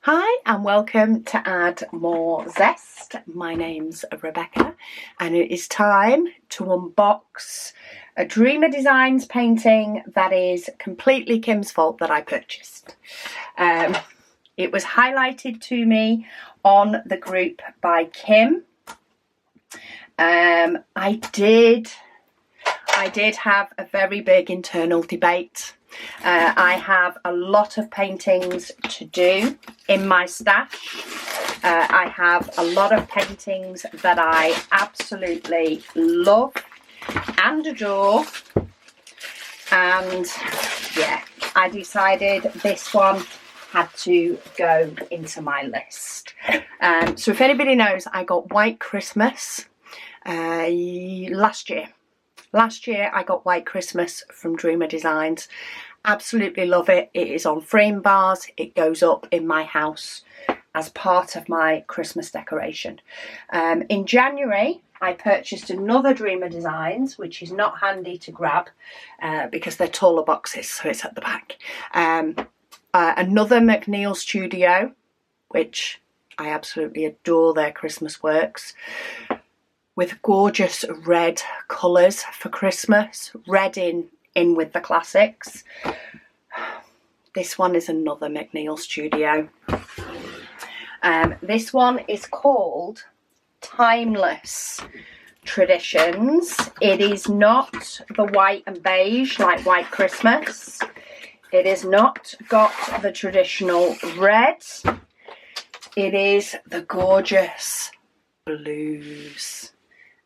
Hi and welcome to Add More Zest. My name's Add More Zest. My name's Rebecca and it is time to unbox a Dreamer Designs painting that is completely Kim's fault that I purchased. It was highlighted to me on the group by Kim. I did have a very big internal debate. I have a lot of paintings to do in my stash. I have a lot of paintings that I absolutely love and adore, and yeah, I decided this one had to go into my list. So if anybody knows, I got White Christmas last year. Last year I got White Christmas from Dreamer Designs. Absolutely love it. It is on frame bars. It goes up in my house as part of my Christmas decoration. In January I purchased another Dreamer Designs, which is not handy to grab because they're taller boxes, so it's at the back. Another McNeil Studio, which I absolutely adore their Christmas works, with gorgeous red colours for Christmas, red in with the classics. This one is another McNeil Studio. This one is called Timeless Traditions. It is not the white and beige like White Christmas. It has not got the traditional red. It is the gorgeous blues.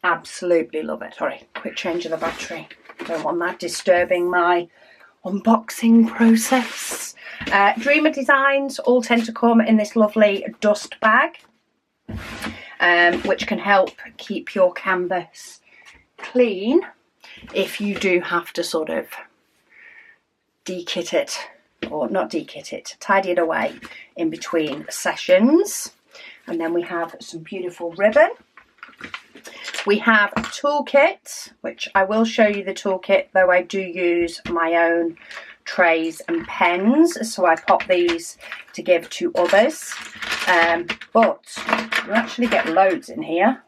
Absolutely love it. Sorry, quick change of the battery. Don't want that disturbing my unboxing process. Dreamer Designs all tend to come in this lovely dust bag, which can help keep your canvas clean if you do have to sort of de-kit it, or not de-kit it, tidy it away in between sessions. And then we have some beautiful ribbon. We have a toolkit, which I will show you the toolkit, though I do use my own trays and pens, so I pop these to give to others. But you actually get loads in here.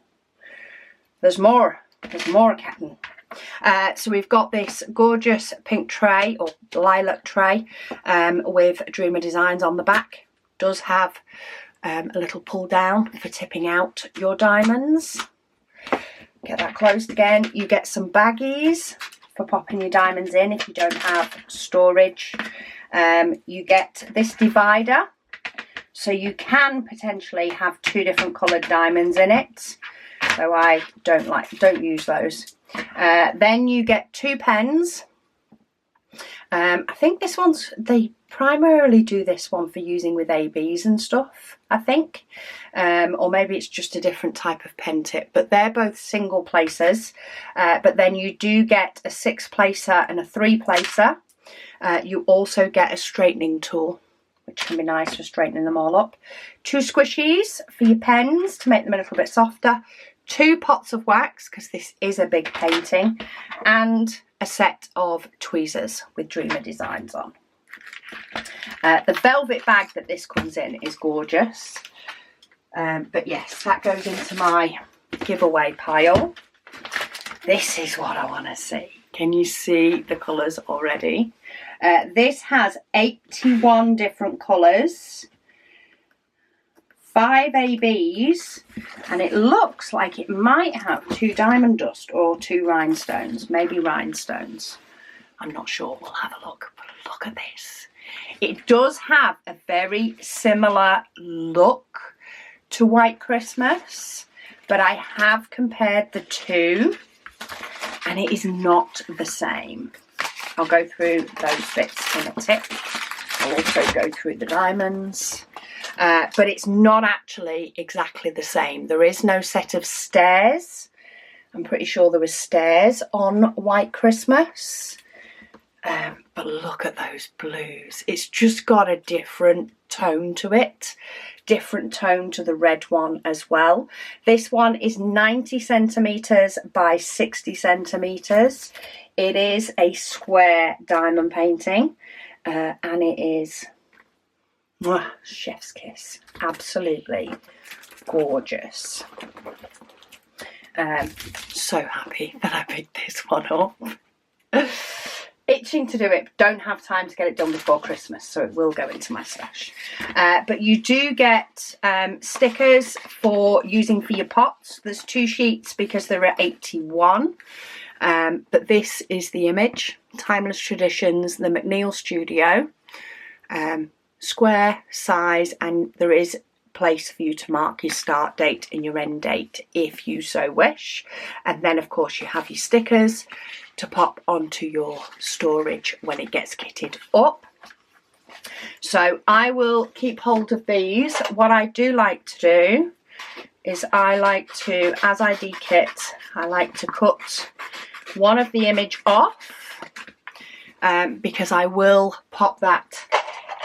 There's more Captain. So we've got this gorgeous pink tray, or lilac tray, with Dreamer Designs on the back. Does have a little pull down for tipping out your diamonds. Get that closed again. You get some baggies for popping your diamonds in if you don't have storage. You get this divider, so you can potentially have two different coloured diamonds in it. So I don't use those. Then you get two pens. I think they primarily do this one for using with ABs and stuff, I think. Or maybe it's just a different type of pen tip, but they're both single placers. But then you do get a 6-placer and a 3-placer. You also get a straightening tool, which can be nice for straightening them all up. 2 squishies for your pens to make them a little bit softer. 2 pots of wax, because this is a big painting, and a set of tweezers with Dreamer Designs on. The velvet bag that this comes in is gorgeous. But yes, that goes into my giveaway pile. This is what I want to see. Can you see the colours already? This has 81 different colours, 5 ABs, and it looks like it might have 2 diamond dust or 2 rhinestones, maybe rhinestones. I'm not sure, we'll have a look, but look at this. It does have a very similar look to White Christmas, but I have compared the two and it is not the same. I'll go through those bits in a tip. I'll also go through the diamonds. But it's not actually exactly the same. There is no set of stairs. I'm pretty sure there was stairs on White Christmas. But look at those blues. It's just got a different tone to it. Different tone to the red one as well. This one is 90 centimetres by 60 centimetres. It is a square diamond painting. And it is Mwah, chef's kiss. Absolutely gorgeous. So happy that I picked this one up. Itching to do it, don't have time to get it done before Christmas, so it will go into my stash. But you do get stickers for using for your pots. There's 2 sheets because there are 81. But this is the image. Timeless Traditions, the McNeil Studio. Square size, and there is place for you to mark your start date and your end date if you so wish. And then of course you have your stickers to pop onto your storage when it gets kitted up. So I will keep hold of these. What I do like to do is I like to, as I de-kit, I like to cut one of the image off because I will pop that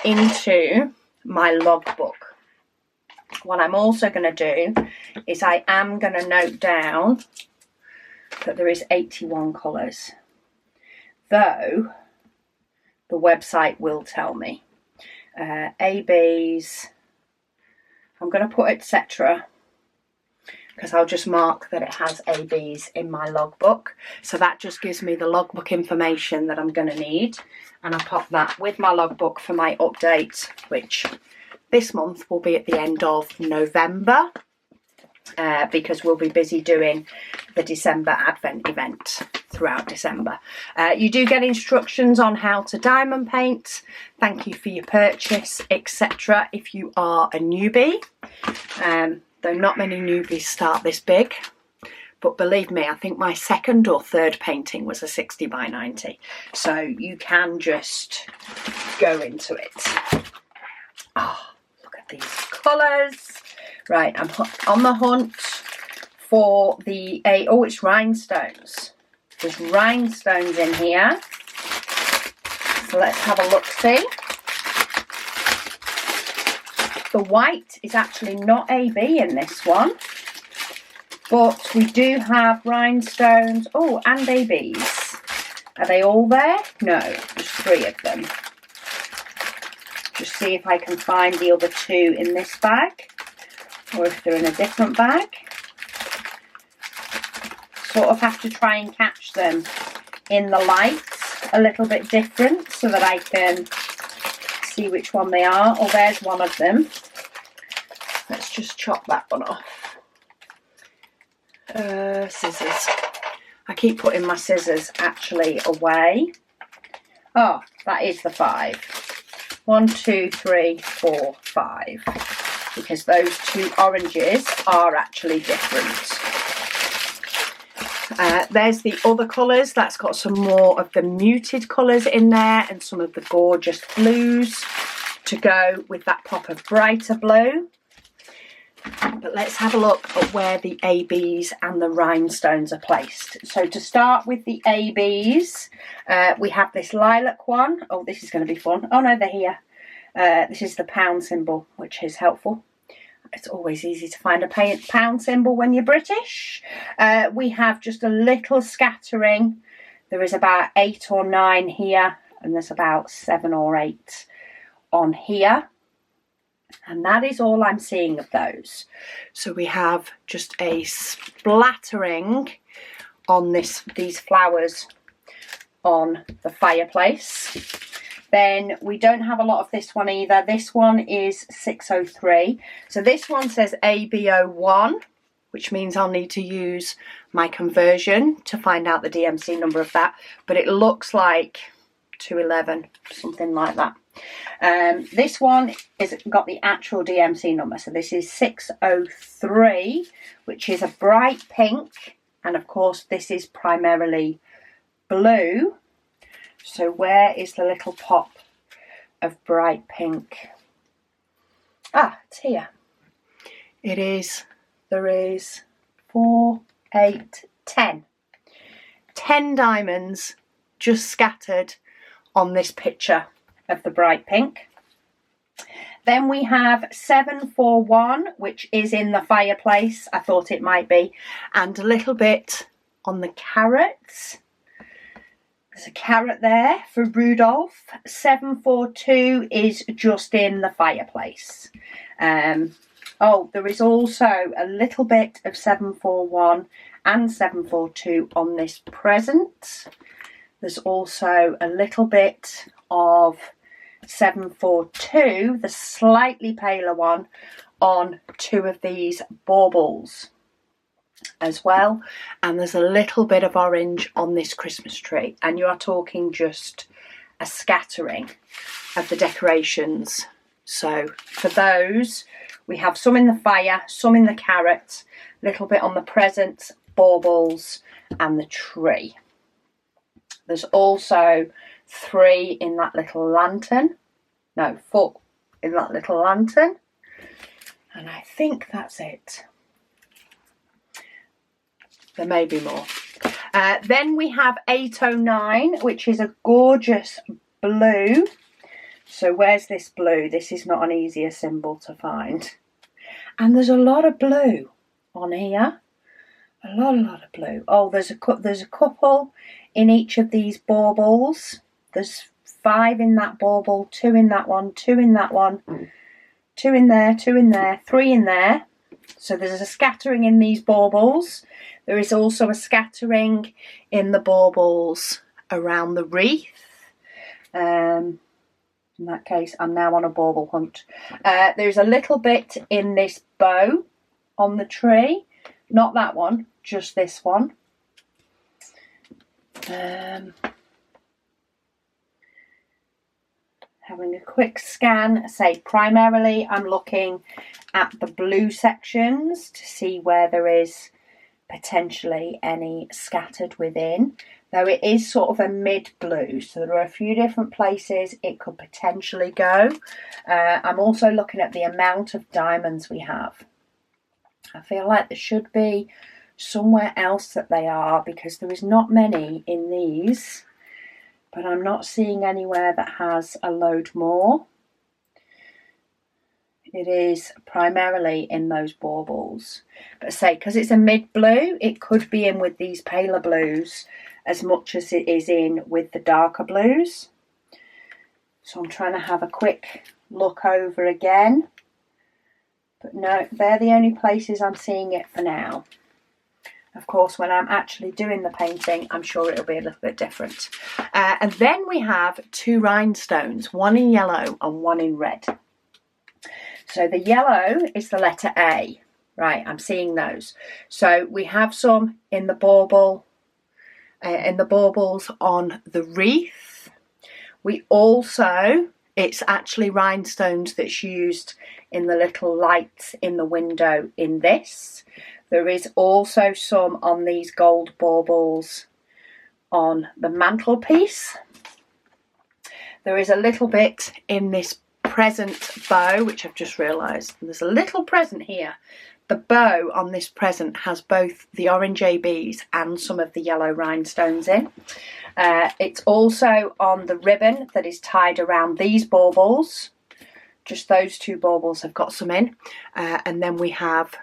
into my logbook. What I'm also going to do is I am going to note down that there is 81 colours, though the website will tell me. ABs, I'm going to put etc. because I'll just mark that it has ABs in my logbook. So that just gives me the logbook information that I'm going to need. And I pop that with my logbook for my update, which this month will be at the end of November. Because we'll be busy doing the December Advent event throughout December. You do get instructions on how to diamond paint, thank you for your purchase, etc. if you are a newbie. Though not many newbies start this big. But believe me, I think my 2nd or 3rd painting was a 60 by 90. So you can just go into it. Oh, look at these colours. Right, I'm on the hunt for the, oh, it's rhinestones. There's rhinestones in here. So let's have a look-see. The white is actually not AB in this one. But we do have rhinestones, oh, and ABs. Are they all there? No, there's 3 of them. Just see if I can find the other 2 in this bag. Or if they're in a different bag. Sort of have to try and catch them in the light a little bit different so that I can see which one they are. Oh, there's one of them. Let's just chop that one off. Scissors. I keep putting my scissors actually away. Oh, that is the 5. 1, 2, 3, 4, 5. Because those 2 oranges are actually different. There's the other colours. That's got some more of the muted colours in there and some of the gorgeous blues to go with that pop of brighter blue. But let's have a look at where the ABs and the rhinestones are placed. So to start with the ABs, we have this lilac one. Oh, this is going to be fun. Oh no, they're here. This is the pound symbol, which is helpful. It's always easy to find a pound symbol when you're British. We have just a little scattering. There is about 8 or 9 here, and there's about 7 or 8 on here. And that is all I'm seeing of those. So we have just a splattering on these flowers on the fireplace. Then we don't have a lot of this one either. This one is 603. So this one says ABO1, which means I'll need to use my conversion to find out the DMC number of that. But it looks like 211, something like that. This one is got the actual DMC number. So this is 603, which is a bright pink. And of course, this is primarily blue. So where is the little pop of bright pink? Ah, it's here. It is. There is 4, 8, 10. 10 diamonds just scattered on this picture of the bright pink. Then we have 741, which is in the fireplace. I thought it might be. And a little bit on the carrots. There's a carrot there for Rudolph. 742 is just in the fireplace. Oh, there is also a little bit of 741 and 742 on this present. There's also a little bit of 742, the slightly paler one, on two of these baubles as well. And there's a little bit of orange on this Christmas tree. And you are talking just a scattering of the decorations. So for those, we have some in the fire, some in the carrot, a little bit on the presents, baubles and the tree. There's also 3 in that little lantern. No, 4 in that little lantern. And I think that's it. There may be more. Then we have 809, which is a gorgeous blue. So where's this blue? This is not an easier symbol to find. And there's a lot of blue on here. A lot of blue. Oh, there's a couple in each of these baubles. There's 5 in that bauble, 2 in that one, 2 in that one, 2 in there, 2 in there, 3 in there. So there's a scattering in these baubles. There is also a scattering in the baubles around the wreath. In that case, I'm now on a bauble hunt. There's a little bit in this bow on the tree. Not that one, just this one. Having a quick scan, say primarily I'm looking at the blue sections to see where there is potentially any scattered within, though it is sort of a mid blue, so there are a few different places it could potentially go. I'm also looking at the amount of diamonds we have. I feel like there should be somewhere else that they are, because there is not many in these, but I'm not seeing anywhere that has a load more. It is primarily in those baubles. But say, because it's a mid blue, it could be in with these paler blues as much as it is in with the darker blues. So I'm trying to have a quick look over again. But no, they're the only places I'm seeing it for now. Of course, when I'm actually doing the painting, I'm sure it'll be a little bit different. And then we have 2 rhinestones, one in yellow and one in red. So the yellow is the letter A. Right, I'm seeing those. So we have some in the bauble, in the baubles on the wreath. We also, it's actually rhinestones that's used in the little lights in the window in this. There is also some on these gold baubles on the mantelpiece. There is a little bit in this present bow, which I've just realised. There's a little present here. The bow on this present has both the orange ABs and some of the yellow rhinestones in. It's also on the ribbon that is tied around these baubles. Just those 2 baubles have got some in. And then we have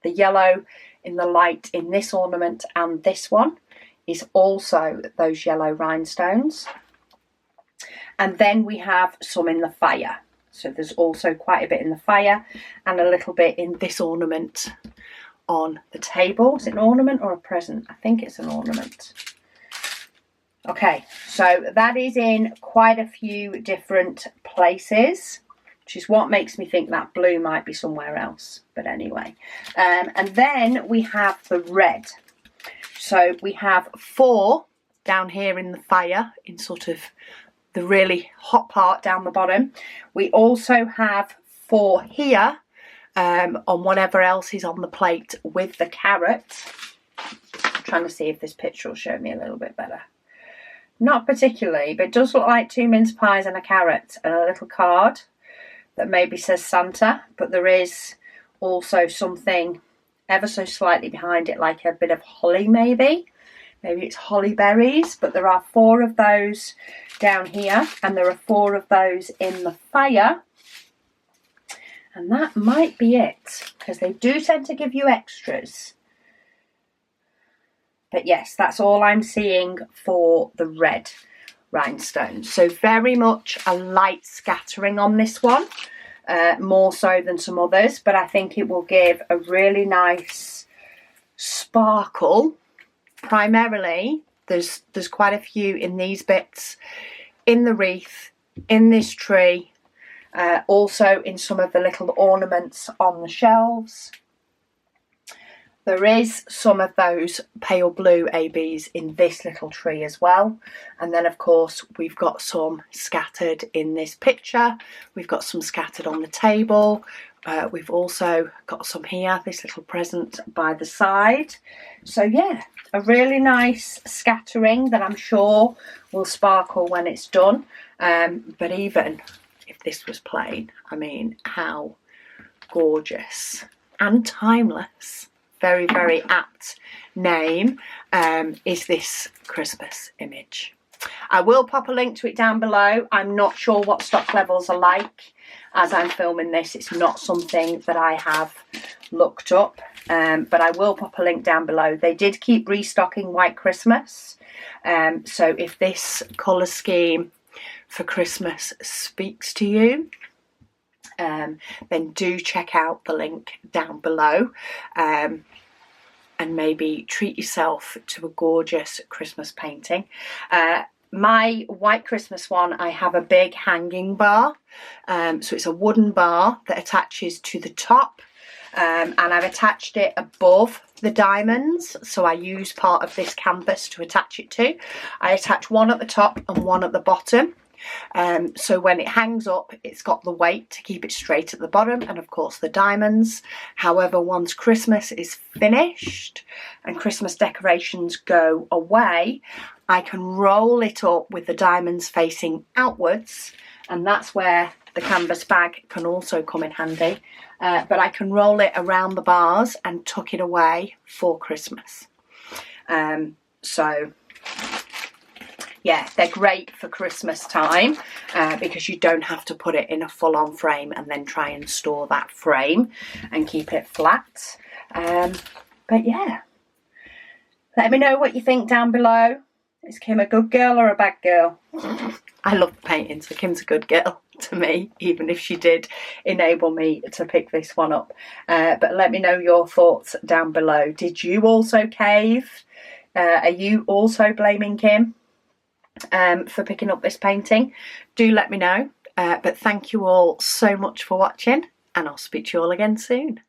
the yellow in the light in this ornament, and this one is also those yellow rhinestones. And then we have some in the fire. So there's also quite a bit in the fire and a little bit in this ornament on the table. Is it an ornament or a present? I think it's an ornament. Okay, so that is in quite a few different places, which is what makes me think that blue might be somewhere else. But anyway, and then we have the red. So we have 4 down here in the fire, in sort of the really hot part down the bottom. We also have 4 here on whatever else is on the plate with the carrot. I'm trying to see if this picture will show me a little bit better. Not particularly, but it does look like 2 mince pies and a carrot and a little card that maybe says Santa, but there is also something ever so slightly behind it, like a bit of holly maybe. Maybe it's holly berries, but there are 4 of those down here, and there are 4 of those in the fire. And that might be it, because they do tend to give you extras. But yes, that's all I'm seeing for the red rhinestones. So very much a light scattering on this one, more so than some others, but I think it will give a really nice sparkle. Primarily, there's quite a few in these bits, in the wreath, in this tree, also in some of the little ornaments on the shelves. There is some of those pale blue ABs in this little tree as well. And then, of course, we've got some scattered in this picture. We've got some scattered on the table. We've also got some here, this little present by the side. So, yeah, a really nice scattering that I'm sure will sparkle when it's done. But even if this was plain, I mean, how gorgeous and timeless. Very, very apt name is this Christmas image. I will pop a link to it down below. I'm not sure what stock levels are like as I'm filming this. It's not something that I have looked up, but I will pop a link down below. They did keep restocking White Christmas, so if this colour scheme for Christmas speaks to you, then do check out the link down below, and maybe treat yourself to a gorgeous Christmas painting. My White Christmas one, I have a big hanging bar, so it's a wooden bar that attaches to the top, and I've attached it above the diamonds, so I use part of this canvas to attach it to. I attach one at the top and one at the bottom. So when it hangs up, it's got the weight to keep it straight at the bottom, and of course the diamonds. However, once Christmas is finished and Christmas decorations go away, I can roll it up with the diamonds facing outwards, and that's where the canvas bag can also come in handy. But I can roll it around the bars and tuck it away for Christmas. So yeah, they're great for Christmas time because you don't have to put it in a full-on frame and then try and store that frame and keep it flat. But yeah, let me know what you think down below. Is Kim a good girl or a bad girl? I love the painting, so Kim's a good girl to me, even if she did enable me to pick this one up. But let me know your thoughts down below. Did you also cave? Are you also blaming Kim for picking up this painting? Do let me know. But thank you all so much for watching, and I'll speak to you all again soon.